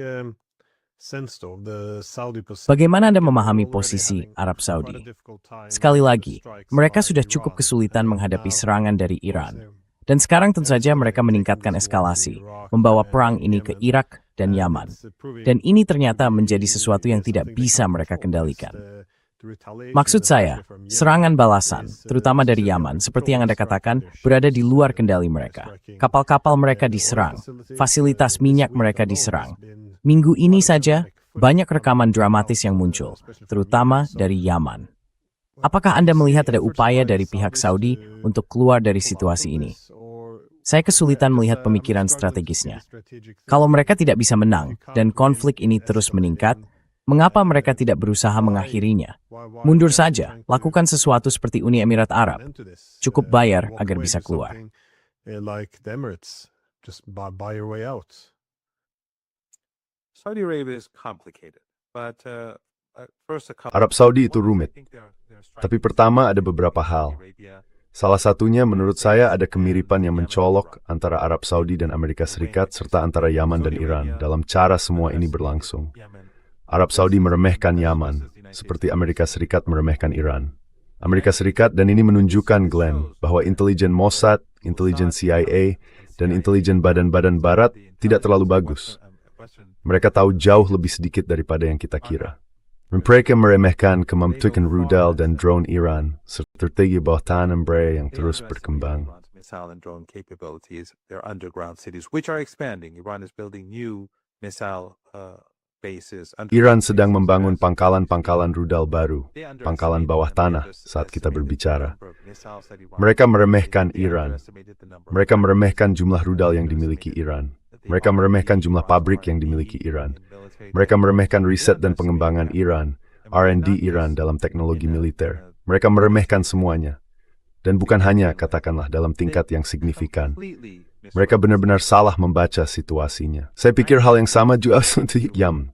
sense of the Saudi position? Bagaimana Anda memahami posisi Arab Saudi? Sekali lagi, mereka sudah cukup kesulitan menghadapi serangan dari Iran. Dan sekarang tentu saja mereka meningkatkan eskalasi, membawa perang ini ke Irak dan Yaman. Dan ini ternyata menjadi sesuatu yang tidak bisa mereka kendalikan. Maksud saya, serangan balasan, terutama dari Yaman, seperti yang Anda katakan, berada di luar kendali mereka. Kapal-kapal mereka diserang, fasilitas minyak mereka diserang. Minggu ini saja, banyak rekaman dramatis yang muncul, terutama dari Yaman. Apakah Anda melihat ada upaya dari pihak Saudi untuk keluar dari situasi ini? Saya kesulitan melihat pemikiran strategisnya. Kalau mereka tidak bisa menang dan konflik ini terus meningkat, mengapa mereka tidak berusaha mengakhirinya? Mundur saja, lakukan sesuatu seperti Uni Emirat Arab. Cukup bayar agar bisa keluar. Saudi Arabia is complicated, but Arab Saudi itu rumit. Tapi pertama ada beberapa hal. Salah satunya menurut saya ada kemiripan yang mencolok antara Arab Saudi dan Amerika Serikat serta antara Yaman dan Iran dalam cara semua ini berlangsung. Arab Saudi meremehkan Yaman, seperti Amerika Serikat meremehkan Iran. Amerika Serikat, dan ini menunjukkan, Glenn, bahwa intelijen Mossad, intelijen CIA, dan intelijen badan-badan barat tidak terlalu bagus. Mereka tahu jauh lebih sedikit daripada yang kita kira. Mereka meremehkan kemampuan rudal dan drone Iran, strategi bawah tanah mereka yang terus berkembang. Missile and drone capabilities, their underground cities, which are expanding. Iran is building new missile bases. Iran sedang membangun pangkalan-pangkalan rudal baru, pangkalan bawah tanah saat kita berbicara. Mereka meremehkan Iran. Mereka meremehkan jumlah rudal yang dimiliki Iran. Mereka meremehkan jumlah pabrik yang dimiliki Iran. Mereka meremehkan riset dan pengembangan Iran, R&D Iran dalam teknologi militer. Mereka meremehkan semuanya. Dan bukan hanya, katakanlah, dalam tingkat yang signifikan. Mereka benar-benar salah membaca situasinya. Saya pikir hal yang sama juga untuk Yaman.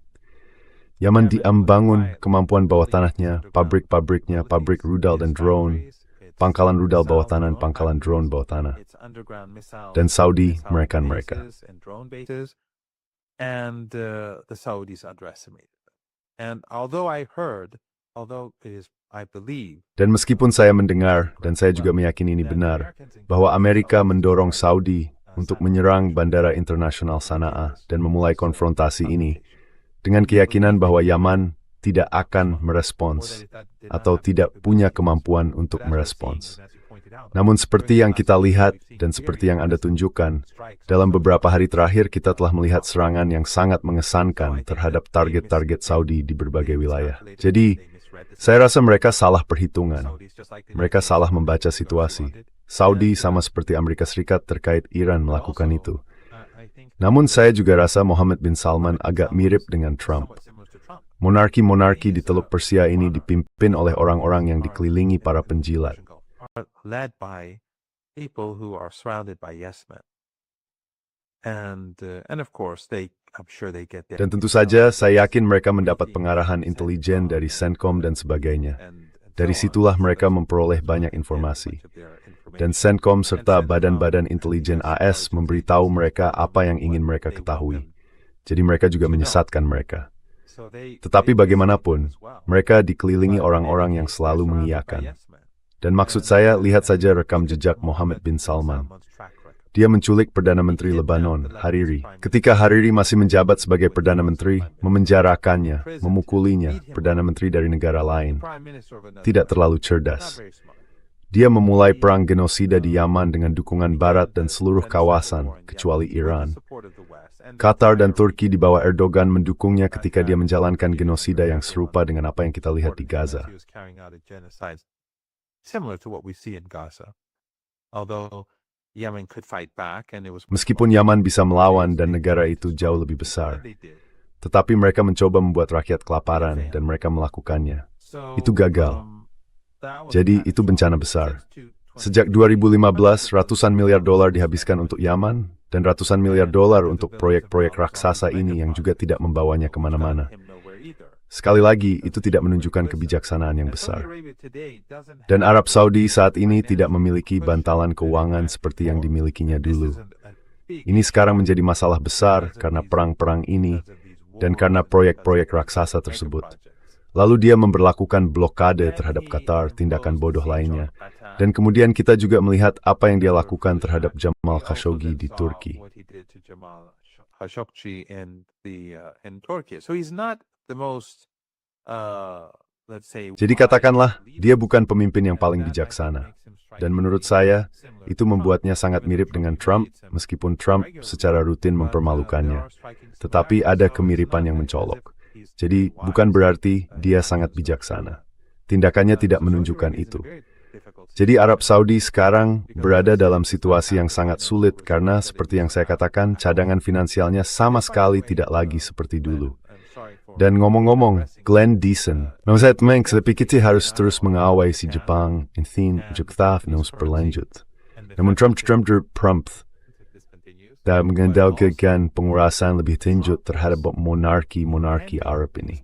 Yaman membangun kemampuan bawah tanahnya, pabrik-pabriknya, pabrik rudal dan drone, pangkalan rudal bawah tanah dan pangkalan drone bawah tanah. Dan Saudi meremehkan mereka. And the Saudis underestimated them. And although I believe. Dan meskipun saya mendengar, dan saya juga meyakini ini benar, bahwa Amerika mendorong Saudi untuk menyerang bandara internasional Sana'a dan memulai konfrontasi ini, dengan keyakinan bahwa Yaman tidak akan merespons, atau tidak punya kemampuan untuk merespons. Namun seperti yang kita lihat dan seperti yang Anda tunjukkan, dalam beberapa hari terakhir kita telah melihat serangan yang sangat mengesankan terhadap target-target Saudi di berbagai wilayah. Jadi, saya rasa mereka salah perhitungan. Mereka salah membaca situasi. Saudi sama seperti Amerika Serikat terkait Iran melakukan itu. Namun saya juga rasa Mohammed bin Salman agak mirip dengan Trump. Monarki-monarki di Teluk Persia ini dipimpin oleh orang-orang yang dikelilingi para penjilat. Led by people who are surrounded by yes men. And of course I'm sure they get their. Dan tentu saja saya yakin mereka mendapat pengarahan intelijen dari CENTCOM dan sebagainya. Dari situlah mereka memperoleh banyak informasi. Dan CENTCOM serta badan-badan intelijen AS memberitahu mereka apa yang ingin mereka ketahui. Jadi mereka juga menyesatkan mereka. Tetapi bagaimanapun, mereka dikelilingi orang-orang yang selalu mengiyakan. Dan maksud saya, lihat saja rekam jejak Mohammed bin Salman. Dia menculik Perdana Menteri Lebanon, Hariri. Ketika Hariri masih menjabat sebagai Perdana Menteri, memenjarakannya, memukulinya, Perdana Menteri dari negara lain. Tidak terlalu cerdas. Dia memulai perang genosida di Yaman dengan dukungan Barat dan seluruh kawasan, kecuali Iran. Qatar dan Turki di bawah Erdogan mendukungnya ketika dia menjalankan genosida yang serupa dengan apa yang kita lihat di Gaza. Meskipun Yaman bisa melawan dan negara itu jauh lebih besar, tetapi mereka mencoba membuat rakyat kelaparan dan mereka melakukannya. Itu gagal. Jadi itu bencana besar. Sejak 2015, ratusan miliar dolar dihabiskan untuk Yaman, dan ratusan miliar dolar untuk proyek-proyek raksasa ini yang juga tidak membawanya kemana-mana. Sekali lagi, itu tidak menunjukkan kebijaksanaan yang besar. Dan Arab Saudi saat ini tidak memiliki bantalan keuangan seperti yang dimilikinya dulu. Ini sekarang menjadi masalah besar karena perang-perang ini dan karena proyek-proyek raksasa tersebut. Lalu dia memberlakukan blokade terhadap Qatar, tindakan bodoh lainnya. Dan kemudian kita juga melihat apa yang dia lakukan terhadap Jamal Khashoggi di Turki. Jadi katakanlah, dia bukan pemimpin yang paling bijaksana. Dan menurut saya, itu membuatnya sangat mirip dengan Trump, meskipun Trump secara rutin mempermalukannya. Tetapi ada kemiripan yang mencolok. Jadi bukan berarti dia sangat bijaksana. Tindakannya tidak menunjukkan itu. Jadi Arab Saudi sekarang berada dalam situasi yang sangat sulit karena seperti yang saya katakan, cadangan finansialnya sama sekali tidak lagi seperti dulu. Dan ngomong-ngomong, Glenn Deason, saya pikir harus terus mengawal si Jepang, intin Jepang harus berlanjut. Namun Trump dan mengandalkan pengurasan lebih tinggi terhadap monarki Arab ini.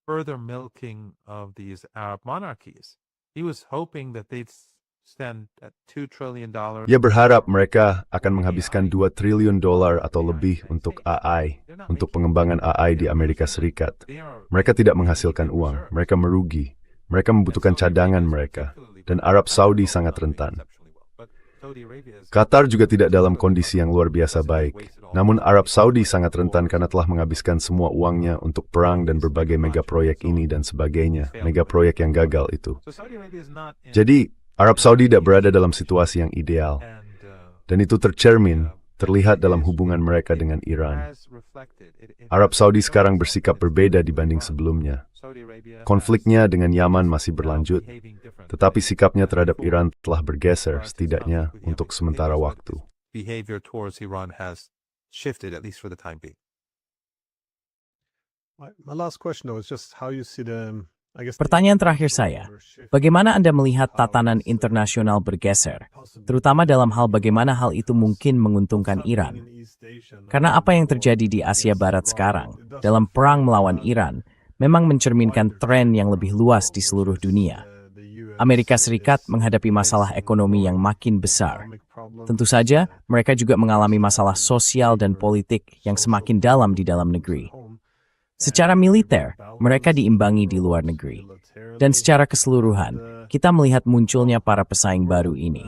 Further milking of these Arab monarchies. He was hoping that they'd spend $2 trillion. Ia berharap mereka akan menghabiskan $2 triliun atau lebih untuk AI, untuk pengembangan AI di Amerika Serikat. Mereka tidak menghasilkan uang, mereka merugi. Mereka membutuhkan cadangan mereka, dan Arab Saudi sangat rentan. Qatar juga tidak dalam kondisi yang luar biasa baik. Namun Arab Saudi sangat rentan karena telah menghabiskan semua uangnya untuk perang dan berbagai megaproyek ini dan sebagainya, megaproyek yang gagal itu. Jadi, Arab Saudi tidak berada dalam situasi yang ideal. Dan itu terlihat dalam hubungan mereka dengan Iran. Arab Saudi sekarang bersikap berbeda dibanding sebelumnya. Konfliknya dengan Yaman masih berlanjut, tetapi sikapnya terhadap Iran telah bergeser setidaknya untuk sementara waktu. Behavior towards Iran has shifted, at least for the time being. My last question though is just how you see Pertanyaan terakhir saya, bagaimana Anda melihat tatanan internasional bergeser, terutama dalam hal bagaimana hal itu mungkin menguntungkan Iran? Karena apa yang terjadi di Asia Barat sekarang, dalam perang melawan Iran, memang mencerminkan tren yang lebih luas di seluruh dunia. Amerika Serikat menghadapi masalah ekonomi yang makin besar. Tentu saja, mereka juga mengalami masalah sosial dan politik yang semakin dalam di dalam negeri. Secara militer, mereka diimbangi di luar negeri. Dan secara keseluruhan, kita melihat munculnya para pesaing baru ini.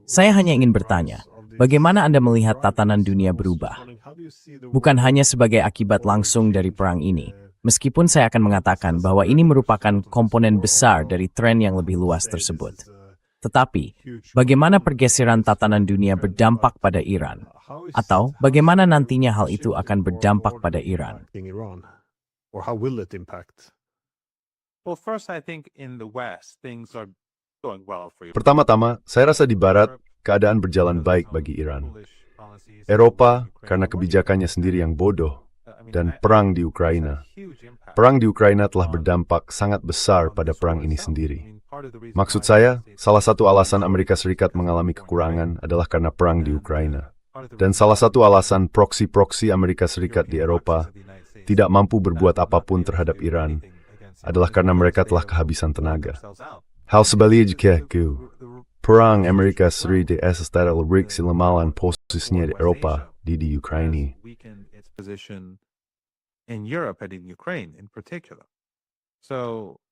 Saya hanya ingin bertanya, bagaimana Anda melihat tatanan dunia berubah? Bukan hanya sebagai akibat langsung dari perang ini, meskipun saya akan mengatakan bahwa ini merupakan komponen besar dari tren yang lebih luas tersebut. Tetapi, bagaimana pergeseran tatanan dunia berdampak pada Iran? Atau bagaimana nantinya hal itu akan berdampak pada Iran? Or how will it impact? Well, first, I think in the West, things are going well for you. Pertama-tama, saya rasa di Barat, keadaan berjalan baik bagi Iran. Eropa, karena kebijakannya sendiri yang bodoh, dan perang di Ukraina. Perang di Ukraina telah berdampak sangat besar pada perang ini sendiri. Maksud saya, salah satu alasan Amerika Serikat mengalami kekurangan adalah karena perang di Ukraina. Dan salah satu alasan proksi-proksi Amerika Serikat di Eropa tidak mampu berbuat apapun terhadap Iran adalah karena mereka telah kehabisan tenaga. Hal sebaliknya, perang Amerika Serikat setelah reaksi lemahan posisinya di Eropa di Ukraina. In Europe and in Ukraine in particular. So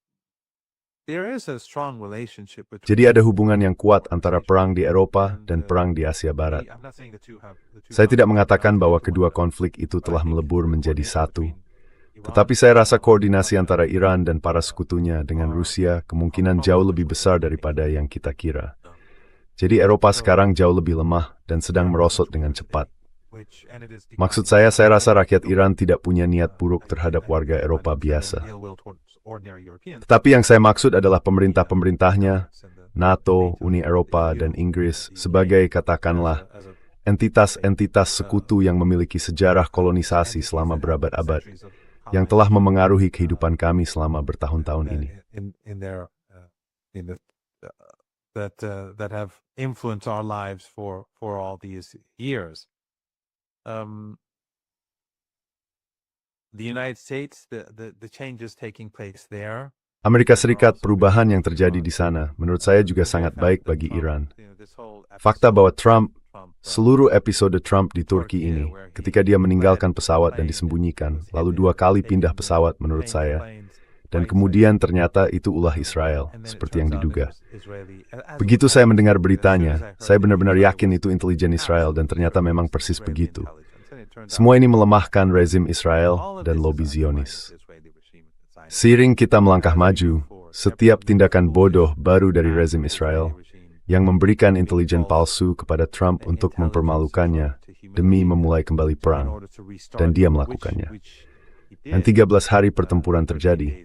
there is a strong relationship between. Jadi ada hubungan yang kuat antara perang di Eropa dan perang di Asia Barat. Saya tidak mengatakan bahwa kedua konflik itu telah melebur menjadi satu. Tetapi saya rasa koordinasi antara Iran dan para sekutunya dengan Rusia kemungkinan jauh lebih besar daripada yang kita kira. Jadi Eropa sekarang jauh lebih lemah dan sedang merosot dengan cepat. Maksud saya rasa rakyat Iran tidak punya niat buruk terhadap warga Eropa biasa. Tetapi yang saya maksud adalah pemerintah-pemerintahnya, NATO, Uni Eropa, dan Inggris sebagai, katakanlah, entitas-entitas sekutu yang memiliki sejarah kolonisasi selama berabad-abad, yang telah memengaruhi kehidupan kami selama bertahun-tahun ini. That have influenced our lives for all these years. The United States, the changes taking place there. Amerika Serikat, perubahan yang terjadi di sana, menurut saya juga sangat baik bagi Iran. Fakta bahwa Trump, seluruh episode Trump di Turki ini, ketika dia meninggalkan pesawat dan disembunyikan, lalu 2 kali pindah pesawat menurut saya, dan kemudian ternyata itu ulah Israel, seperti yang diduga. Begitu saya mendengar beritanya, saya benar-benar yakin itu intelijen Israel dan ternyata memang persis begitu. Semua ini melemahkan rezim Israel dan lobi Zionis. Seiring kita melangkah maju, setiap tindakan bodoh baru dari rezim Israel yang memberikan intelijen palsu kepada Trump untuk mempermalukannya demi memulai kembali perang, dan dia melakukannya. Dan 13 hari pertempuran terjadi.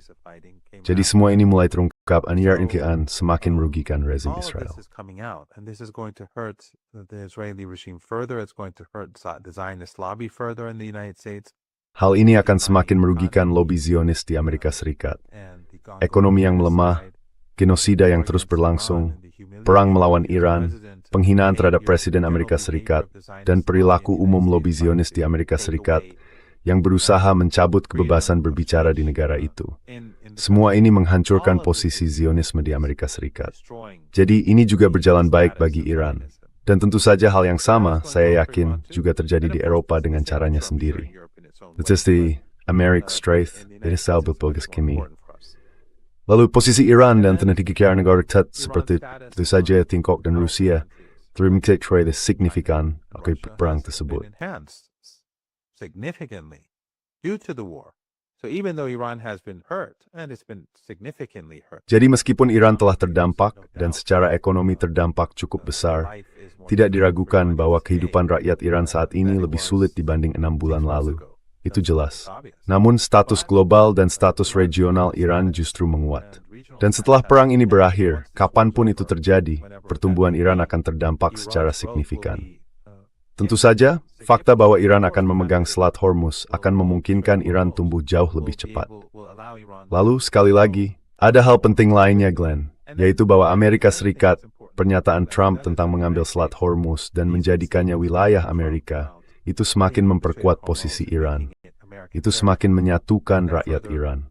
Jadi semua ini mulai terungkap, dan semakin merugikan rezim Israel. Hal ini akan semakin merugikan lobi Zionis di Amerika Serikat. Ekonomi yang melemah, genosida yang terus berlangsung, perang melawan Iran, penghinaan terhadap Presiden Amerika Serikat, dan perilaku umum lobi Zionis di Amerika Serikat yang berusaha mencabut kebebasan berbicara di negara itu. Semua ini menghancurkan posisi Zionisme di Amerika Serikat. Jadi ini juga berjalan baik bagi Iran. Dan tentu saja hal yang sama, saya yakin, juga terjadi di Eropa dengan caranya sendiri. Itu the American Strength, dari Salbelpogas Kimi. Lalu posisi Iran dan tiga negara tet seperti itu saja Tiongkok dan Rusia terlihat signifikan akibat perang tersebut. Significantly due to the war. So even though Iran has been hurt, and it's been significantly hurt. Jadi meskipun Iran telah terdampak dan secara ekonomi terdampak cukup besar, tidak diragukan bahwa kehidupan rakyat Iran saat ini lebih sulit dibanding 6 bulan lalu. Itu jelas. Namun status global dan status regional Iran justru menguat. Dan setelah perang ini berakhir, kapanpun itu terjadi, pertumbuhan Iran akan terdampak secara signifikan. Tentu saja, fakta bahwa Iran akan memegang Selat Hormuz akan memungkinkan Iran tumbuh jauh lebih cepat. Lalu, sekali lagi, ada hal penting lainnya, Glenn, yaitu bahwa Amerika Serikat, pernyataan Trump tentang mengambil Selat Hormuz dan menjadikannya wilayah Amerika, itu semakin memperkuat posisi Iran. Itu semakin menyatukan rakyat Iran.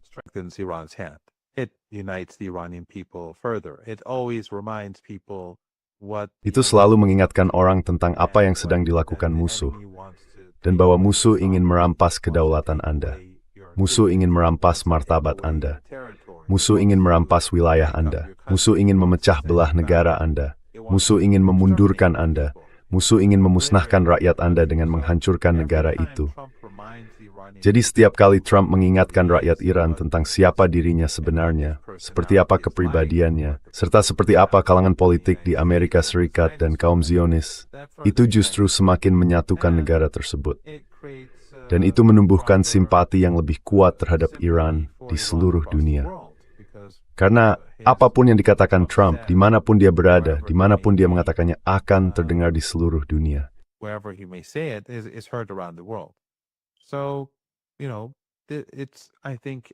It unites the Iranian people further. It always reminds people Itu selalu mengingatkan orang tentang apa yang sedang dilakukan musuh, dan bahwa musuh ingin merampas kedaulatan Anda. Musuh ingin merampas martabat Anda. Musuh ingin merampas wilayah Anda. Musuh ingin memecah belah negara Anda. Musuh ingin memundurkan Anda. Musuh ingin memusnahkan rakyat Anda dengan menghancurkan negara itu. Jadi setiap kali Trump mengingatkan rakyat Iran tentang siapa dirinya sebenarnya, seperti apa kepribadiannya, serta seperti apa kalangan politik di Amerika Serikat dan kaum Zionis, itu justru semakin menyatukan negara tersebut. Dan itu menumbuhkan simpati yang lebih kuat terhadap Iran di seluruh dunia. Karena apapun yang dikatakan Trump, dimanapun dia berada, dimanapun dia mengatakannya akan terdengar di seluruh dunia. Wherever he may say it is heard around the world. So, I think.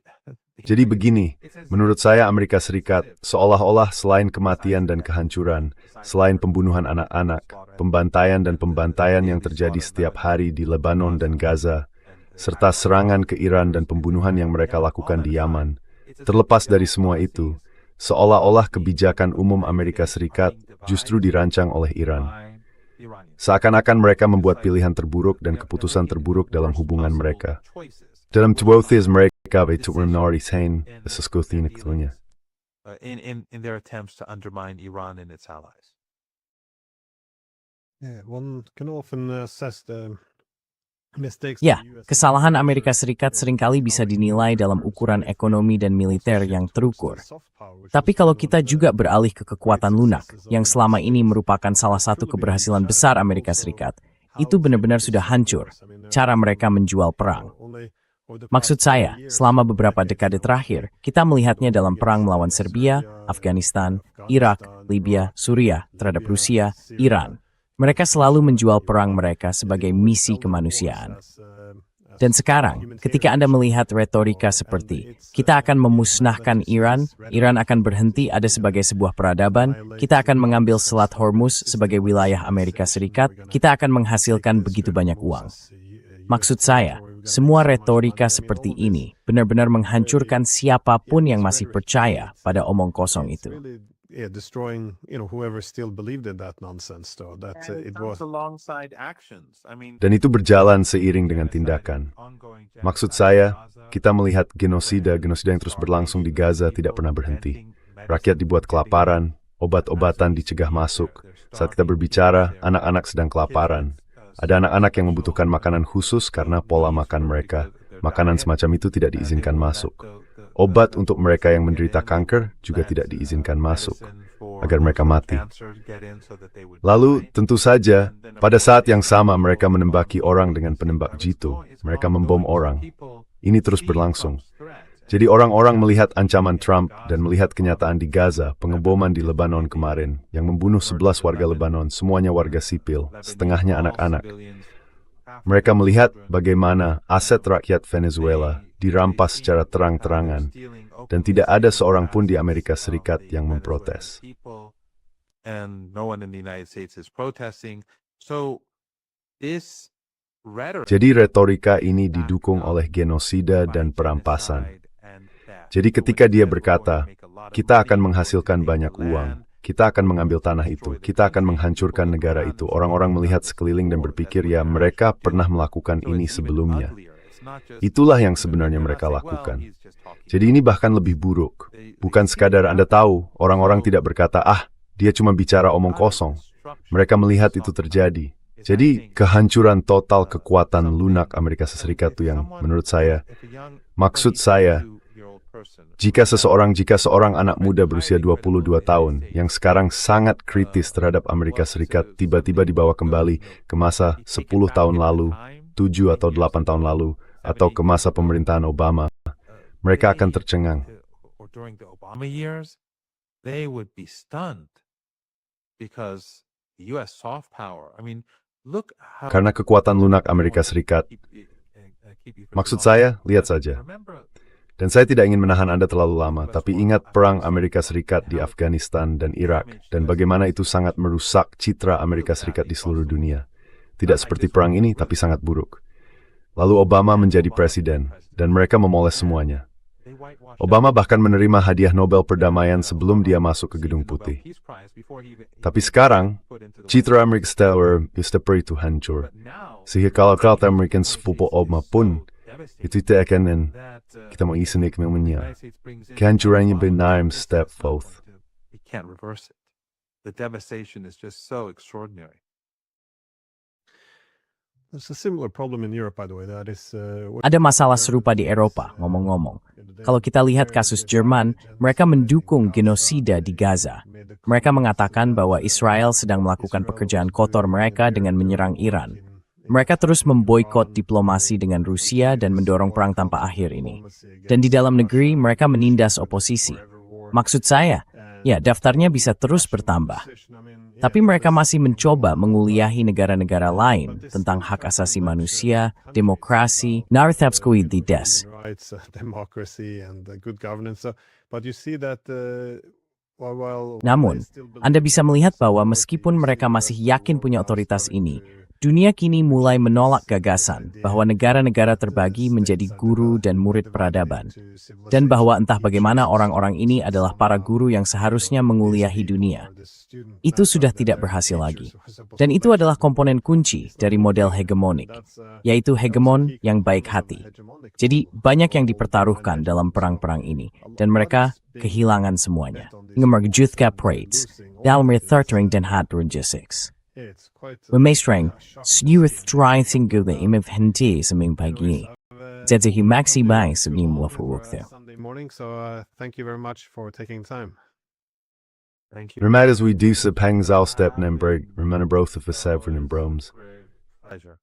Jadi begini, menurut saya Amerika Serikat seolah-olah selain kematian dan kehancuran, selain pembunuhan anak-anak, pembantaian dan pembantaian yang terjadi setiap hari di Lebanon dan Gaza, serta serangan ke Iran dan pembunuhan yang mereka lakukan di Yaman, terlepas dari semua itu, seolah-olah kebijakan umum Amerika Serikat justru dirancang oleh Iran. Seakan-akan mereka membuat pilihan terburuk dan keputusan terburuk dalam hubungan mereka. Dalam tuothis mereka itu menorisain sesuatu itunya. In their attempts to undermine Iran and its allies. Yeah, one can often assess the mistakes Ya, the US kesalahan Amerika Serikat seringkali bisa dinilai dalam ukuran ekonomi dan militer yang terukur. Tapi kalau kita juga beralih ke kekuatan lunak, yang selama ini merupakan salah satu keberhasilan besar Amerika Serikat, itu benar-benar sudah hancur, cara mereka menjual perang. Maksud saya, selama beberapa dekade terakhir, kita melihatnya dalam perang melawan Serbia, Afghanistan, Irak, Libya, Suriah, terhadap Rusia, Iran. Mereka selalu menjual perang mereka sebagai misi kemanusiaan. Dan sekarang, ketika Anda melihat retorika seperti, kita akan memusnahkan Iran, Iran akan berhenti ada sebagai sebuah peradaban, kita akan mengambil Selat Hormuz sebagai wilayah Amerika Serikat, kita akan menghasilkan begitu banyak uang. Maksud saya, semua retorika seperti ini benar-benar menghancurkan siapapun yang masih percaya pada omong kosong itu. Destroying, whoever still believed in that nonsense, though. That it was. Alongside actions. I mean, Dan itu berjalan seiring dengan tindakan. Maksud saya, kita melihat genosida yang terus berlangsung di Gaza tidak pernah berhenti. Rakyat dibuat kelaparan, obat-obatan dicegah masuk. Saat kita berbicara, anak-anak sedang kelaparan. Ada anak-anak yang membutuhkan makanan khusus karena pola makan mereka. Makanan semacam itu tidak diizinkan masuk. Obat untuk mereka yang menderita kanker juga tidak diizinkan masuk, agar mereka mati. Lalu, tentu saja, pada saat yang sama mereka menembaki orang dengan penembak jitu. Mereka membom orang. Ini terus berlangsung. Jadi orang-orang melihat ancaman Trump dan melihat kenyataan di Gaza, pengeboman di Lebanon kemarin, yang membunuh 11 warga Lebanon, semuanya warga sipil, setengahnya anak-anak. Mereka melihat bagaimana aset rakyat Venezuela dirampas secara terang-terangan, dan tidak ada seorang pun di Amerika Serikat yang memprotes. Jadi retorika ini didukung oleh genosida dan perampasan. Jadi ketika dia berkata, kita akan menghasilkan banyak uang, kita akan mengambil tanah itu, kita akan menghancurkan negara itu, orang-orang melihat sekeliling dan berpikir, ya mereka pernah melakukan ini sebelumnya. Itulah yang sebenarnya mereka lakukan. Jadi ini bahkan lebih buruk. Bukan sekadar Anda tahu, orang-orang tidak berkata, dia cuma bicara omong kosong. Mereka melihat itu terjadi. Jadi kehancuran total kekuatan lunak Amerika Serikat itu yang menurut saya, maksud saya, jika seorang anak muda berusia 22 tahun yang sekarang sangat kritis terhadap Amerika Serikat tiba-tiba dibawa kembali ke masa 10 tahun lalu, 7 atau 8 tahun lalu, atau ke masa pemerintahan Obama, mereka akan tercengang. Karena kekuatan lunak Amerika Serikat. Maksud saya, lihat saja. Dan saya tidak ingin menahan Anda terlalu lama, tapi ingat perang Amerika Serikat di Afghanistan dan Irak, dan bagaimana itu sangat merusak citra Amerika Serikat di seluruh dunia. Tidak seperti perang ini, tapi sangat buruk. Lalu Obama menjadi presiden, dan mereka memoles semuanya. Obama bahkan menerima hadiah Nobel Perdamaian sebelum dia masuk ke Gedung Putih. Tapi sekarang, citra Amerika Serikat itu hancur. Sehingga kalau Amerika sepupu Obama pun, itu tidak akan kita mau isi nikmatnya. Kehancurannya benar step forth. The devastation is just so extraordinary. There's a similar problem in Europe, by the way. That is, Ada masalah serupa di Eropa, ngomong-ngomong. Kalau kita lihat kasus Jerman, mereka mendukung genosida di Gaza. Mereka mengatakan bahwa Israel sedang melakukan pekerjaan kotor mereka dengan menyerang Iran. Mereka terus memboikot diplomasi dengan Rusia dan mendorong perang tanpa akhir ini. Dan di dalam negeri, mereka menindas oposisi. Maksud saya, ya daftarnya bisa terus bertambah. Tapi mereka masih mencoba menguliahi negara-negara lain tentang hak asasi manusia, demokrasi, narthavskoidides. Namun, Anda bisa melihat bahwa meskipun mereka masih yakin punya otoritas ini, dunia kini mulai menolak gagasan bahwa negara-negara terbagi menjadi guru dan murid peradaban, dan bahwa entah bagaimana orang-orang ini adalah para guru yang seharusnya menguliahi dunia. Itu sudah tidak berhasil lagi. Dan itu adalah komponen kunci dari model hegemonik, yaitu hegemon yang baik hati. Jadi banyak yang dipertaruhkan dalam perang-perang ini, dan mereka kehilangan semuanya. Ngemerjuthka prates, dalmer thirtering den hadrun jesix. Memestrang, snuith dry single the image henti seming pagi. Zedze hi maxi bang sebelum wafuwukte. Sunday morning, so thank you very much for taking time. Thank you. Remad as we do sub hangs all step and break, remember both of us severin and bromes. Pleasure.